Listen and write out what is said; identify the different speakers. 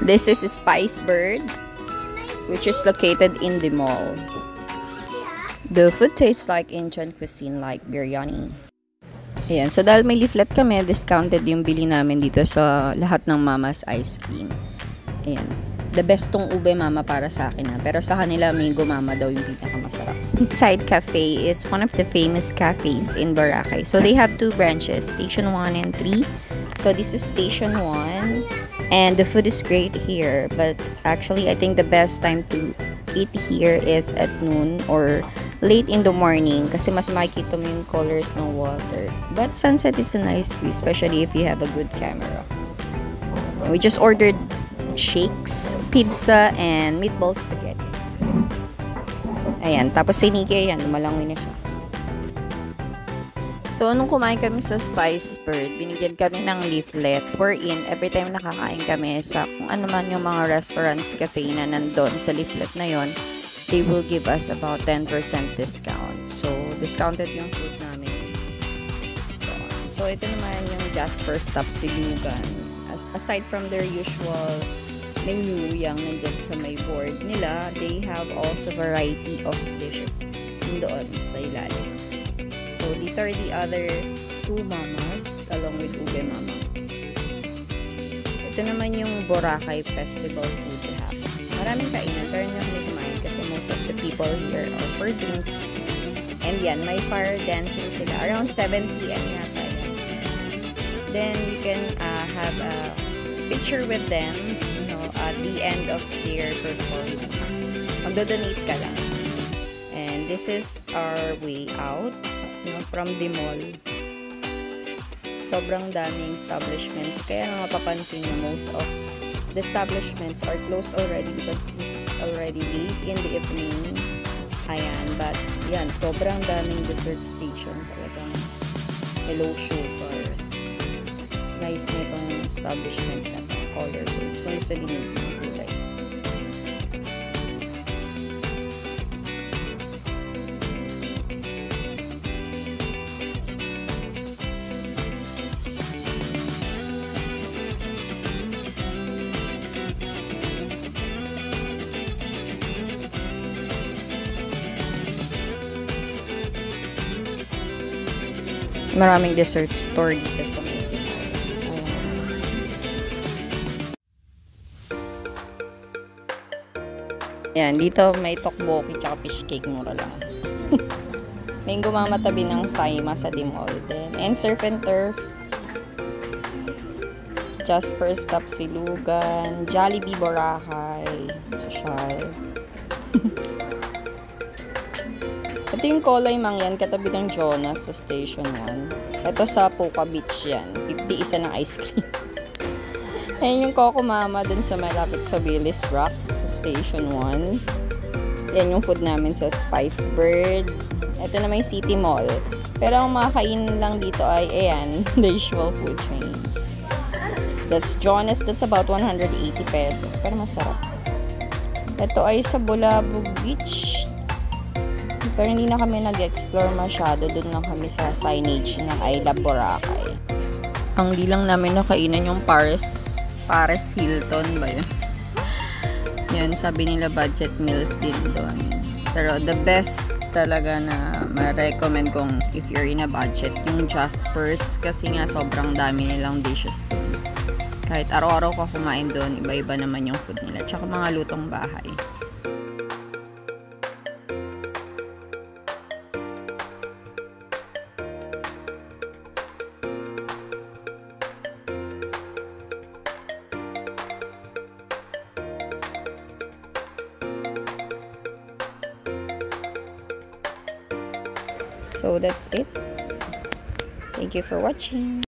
Speaker 1: This is Spice Bird, which is located in the mall. The food tastes like Indian cuisine, like biryani. Ayan, so dahil may leaflet kami, discounted yung bili namin dito sa lahat ng Mama's ice cream. Ayan. The best tong ube mama para sa akin, ha. Pero sa kanila, Mango Mama daw yung pinakamasarap. Side Cafe is one of the famous cafes in Boracay. So they have 2 branches, Station 1 and 3. So this is Station 1. And the food is great here. But actually, I think the best time to eat here is at noon or late in the morning. Kasi mas makikita mo yung colors ng water. But sunset is a nice view, especially if you have a good camera. We just ordered shakes, pizza, and meatball spaghetti. Ayan. Tapos si Nikki, ayan, lumalangoy na siya. So, nung kumain kami sa Spice Bird, binigyan kami ng leaflet wherein every time nakakain kami sa kung ano man yung mga restaurants, cafe na nandun sa leaflet na yon, they will give us about 10% discount. So, discounted yung food namin. So, ito naman yung Jasper's Tapsilugan. Aside from their usual menu yung nandyan sa may board nila, they have also variety of dishes doon sa ilalim. So, these are the other 2 mamas along with Ube Mama. Ito naman yung Boracay Festival Food Hub. Maraming kainan, pero hindi kami kumain kasi most of the people here are for drinks. And yan, may fire dancing sila. Around 7 p.m. yata yan. Then, you can have a picture with them, you know, at the end of their performance. Magdodonate ka lang. And this is our way out, you know, from the mall. Sobrang daming establishments. Kaya nga mapapansin nyo, most of the establishments are closed already because this is already late in the evening. Ayan, but yan, sobrang daming dessert station talagang. Hello Sugar. Nice na itong establishment na colorful. So, gusto din yung kulay. Maraming dessert store dito sa may yan, dito may tteokbokki tsaka fish cake, mura lang. Mango Mama tabi ng Saima sa Dimol. Then, and Surf and Turf, Jasper's Tapsilugan, Jollibee Boracay, Social. Ito yung Kolay Mangyan, katabi ng Jonas sa Station 1. Ito sa Puka Beach yan. 50 isa ng ice cream. Ayan yung Coco Mama dun sa malapit sa Willis Rock sa Station 1. Yan yung food namin sa Spice Bird. Ito na may City Mall. Pero ang makakain lang dito ay, ayan, the usual food chains. That's Jonas. That's about 180 pesos. Pero masarap. Ito ay sa Bulabog Beach. Pero hindi na kami nag-explore masyado. Doon lang kami sa signage ng I Love Boracay. Ang di lang namin nakainan yung Paris Hilton ba yun? Yan, sabi nila budget meals din doon. Pero the best talaga na ma-recommend kong if you're in a budget, yung Jasper's, kasi nga sobrang dami nilang dishes doon. Kahit araw-araw ka kumain doon, iba-iba naman yung food nila. Tsaka mga lutong bahay. So that's it. Thank you for watching.